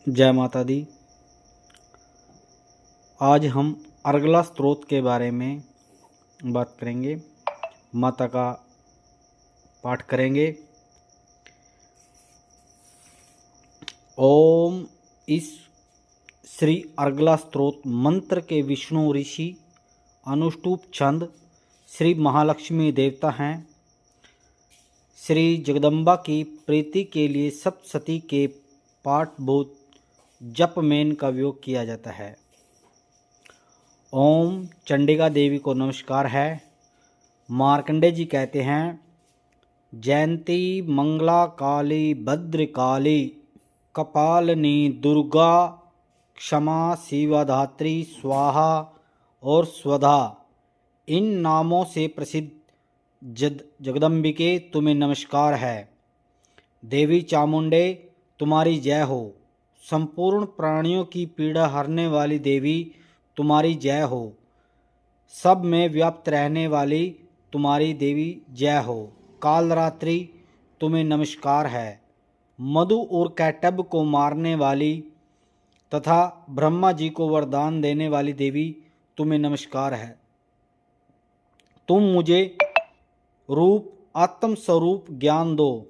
जय माता दी। आज हम अर्गला स्तोत्र के बारे में बात करेंगे। माता का पाठ करेंगे। ओम। इस श्री अर्गला स्तोत्र मंत्र के विष्णु ऋषि अनुष्टुप छंद श्री महालक्ष्मी देवता हैं। श्री जगदम्बा की प्रीति के लिए सप्तशती के पाठभूत जप मेन का उपयोग किया जाता है। ओम चंडिका देवी को नमस्कार है। मार्कंडे जी कहते हैं, जयंती मंगला काली भद्रकाली कपालनी दुर्गा क्षमा शिवधात्री स्वाहा और स्वधा, इन नामों से प्रसिद्ध जगदम्बिके तुम्हें नमस्कार है। देवी चामुंडे तुम्हारी जय हो। संपूर्ण प्राणियों की पीड़ा हरने वाली देवी तुम्हारी जय हो। सब में व्याप्त रहने वाली तुम्हारी देवी जय हो। कालरात्रि तुम्हें नमस्कार है। मधु और कैटब को मारने वाली तथा ब्रह्मा जी को वरदान देने वाली देवी तुम्हें नमस्कार है। तुम मुझे रूप आत्म स्वरूप ज्ञान दो।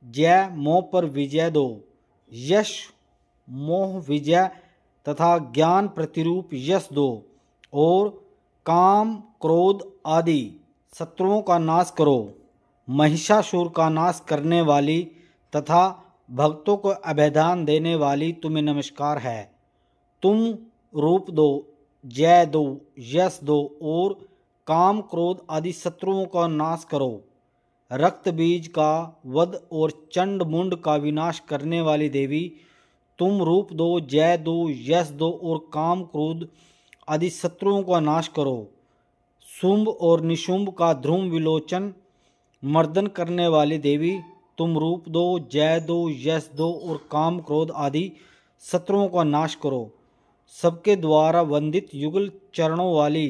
जय मोह पर विजय दो। यश मोह विजय तथा ज्ञान प्रतिरूप यश दो। और काम क्रोध आदि शत्रुओं का नाश करो। महिषासुर का नाश करने वाली तथा भक्तों को अभयदान देने वाली तुम्हें नमस्कार है। तुम रूप दो, जय दो, यश दो और काम क्रोध आदि शत्रुओं का नाश करो। रक्त बीज का वध और चंड मुंड का विनाश करने वाली देवी तुम रूप दो, जय दो, यश दो और काम क्रोध आदि शत्रुओं का नाश करो। शुंभ और निशुंभ का ध्रुव विलोचन मर्दन करने वाली देवी तुम रूप दो, जय दो, यश दो और काम क्रोध आदि शत्रुओं का नाश करो। सबके द्वारा वंदित युगल चरणों वाली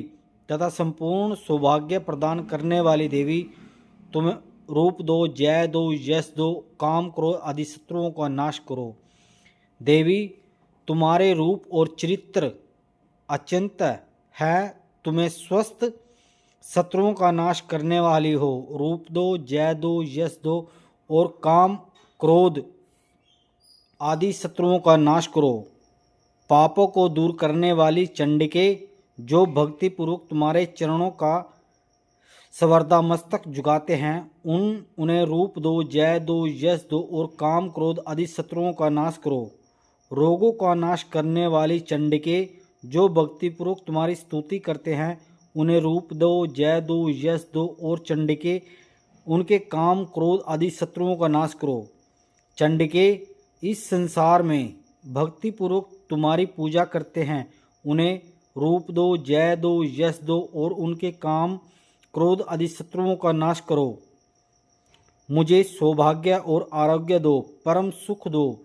तथा संपूर्ण सौभाग्य प्रदान करने वाली देवी तुम रूप दो, जय दो, यश दो, काम क्रोध आदि शत्रुओं का नाश करो। देवी तुम्हारे रूप और चरित्र अचिंत है। तुम्हें स्वस्थ शत्रुओं का नाश करने वाली हो। रूप दो, जय दो, यश दो और काम क्रोध आदि शत्रुओं का नाश करो। पापों को दूर करने वाली चंडिके, जो भक्तिपूर्वक तुम्हारे चरणों का सवर्दा मस्तक झुकाते हैं, उन्हें रूप दो, जय दो, यश दो और काम क्रोध आदि शत्रुओं का नाश करो। रोगों का नाश करने वाली चंडिके, जो भक्तिपूर्वक तुम्हारी स्तुति करते हैं, उन्हें रूप दो, जय दो, यश दो और चंडिके उनके काम क्रोध आदि शत्रुओं का नाश करो। चंडिके इस संसार में भक्तिपूर्वक तुम्हारी पूजा करते हैं, उन्हें रूप दो, जय दो, यश दो और उनके काम क्रोध आदि शत्रुओं का नाश करो। मुझे सौभाग्य और आरोग्य दो, परम सुख दो।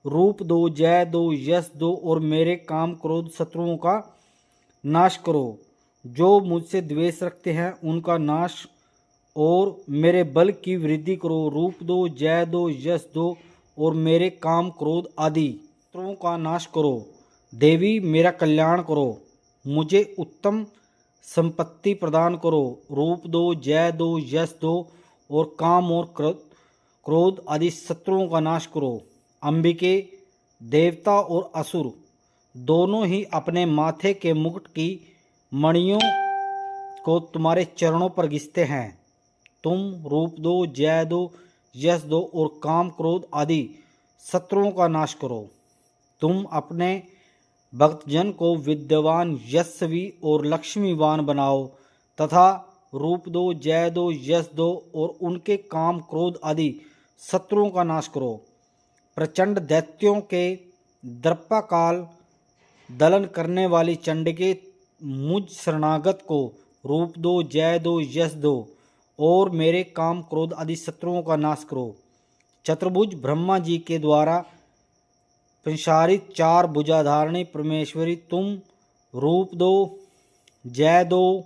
रूप दो, जय दो, यश दो और मेरे काम क्रोध शत्रुओं का नाश करो। जो मुझसे द्वेष रखते हैं उनका नाश और मेरे बल की वृद्धि करो। रूप दो, जय दो, यश दो और मेरे काम क्रोध आदि शत्रुओं का नाश करो। देवी मेरा कल्याण करो। मुझे उत्तम संपत्ति प्रदान करो। रूप दो, जय दो, यश दो और काम और क्रोध आदि शत्रुओं का नाश करो। अंबिके, देवता और असुर दोनों ही अपने माथे के मुकुट की मणियों को तुम्हारे चरणों पर घिसते हैं। तुम रूप दो, जय दो, यश दो और काम क्रोध आदि शत्रुओं का नाश करो। तुम अपने भक्तजन को विद्यावान, यशस्वी और लक्ष्मीवान बनाओ तथा रूप दो, जय दो, यश दो और उनके काम क्रोध आदि शत्रुओं का नाश करो। प्रचंड दैत्यों के दर्पाकाल दलन करने वाली चंडिके, मुझ शरणागत को रूप दो, जय दो, यश दो और मेरे काम क्रोध आदि शत्रुओं का नाश करो। चतुर्भुज ब्रह्मा जी के द्वारा प्रसारित चार भुजाधारणी परमेश्वरी, तुम रूप दो, जय दो,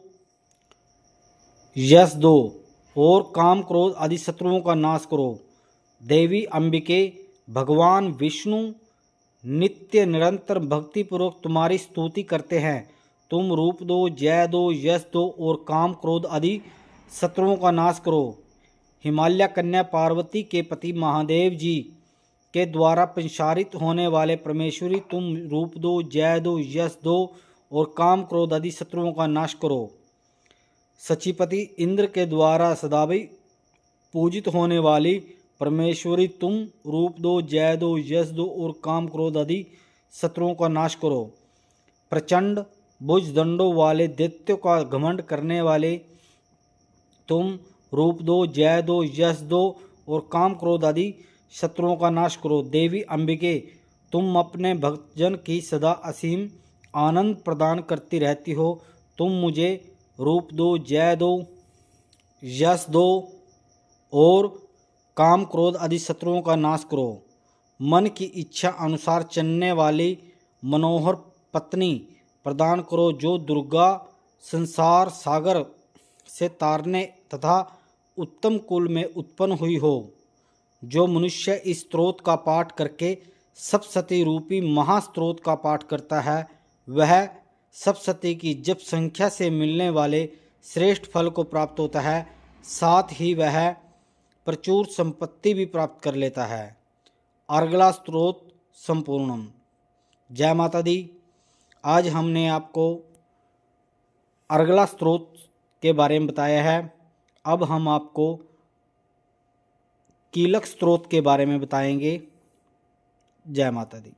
यश दो और काम क्रोध आदि शत्रुओं का नाश करो। देवी अंबिके, भगवान विष्णु नित्य निरंतर भक्तिपूर्वक तुम्हारी स्तुति करते हैं। तुम रूप दो, जय दो, यश दो और काम क्रोध आदि शत्रुओं का नाश करो। हिमालय कन्या पार्वती के पति महादेव जी के द्वारा प्रसारित होने वाले परमेश्वरी, तुम रूप दो, जय दो, यश दो और काम क्रोध आदि शत्रुओं का नाश करो। सचिपति इंद्र के द्वारा सदाभी पूजित होने वाली परमेश्वरी, तुम रूप दो, जय दो, यश दो और काम क्रोध आदि शत्रुओं का नाश करो। प्रचंड भुजदंडों वाले दैत्यों का घमंड करने वाले, तुम रूप दो, जय दो, यश दो और काम क्रोध आदि शत्रुओं का नाश करो। देवी अंबिके, तुम अपने भक्तजन की सदा असीम आनंद प्रदान करती रहती हो। तुम मुझे रूप दो, जय दो, यश दो और काम क्रोध आदि शत्रुओं का नाश करो। मन की इच्छा अनुसार चलने वाली मनोहर पत्नी प्रदान करो, जो दुर्गा संसार सागर से तारने तथा उत्तम कुल में उत्पन्न हुई हो। जो मनुष्य इस स्तोत्र का पाठ करके सप्तशती रूपी महास्तोत्र का पाठ करता है, वह सप्तशती की जप संख्या से मिलने वाले श्रेष्ठ फल को प्राप्त होता है। साथ ही वह प्रचुर संपत्ति भी प्राप्त कर लेता है। अर्गला स्तोत्र संपूर्णम। जय माता दी। आज हमने आपको अर्गला स्तोत्र के बारे में बताया है। अब हम आपको कीलक स्तोत्र के बारे में बताएंगे। जय माता दी।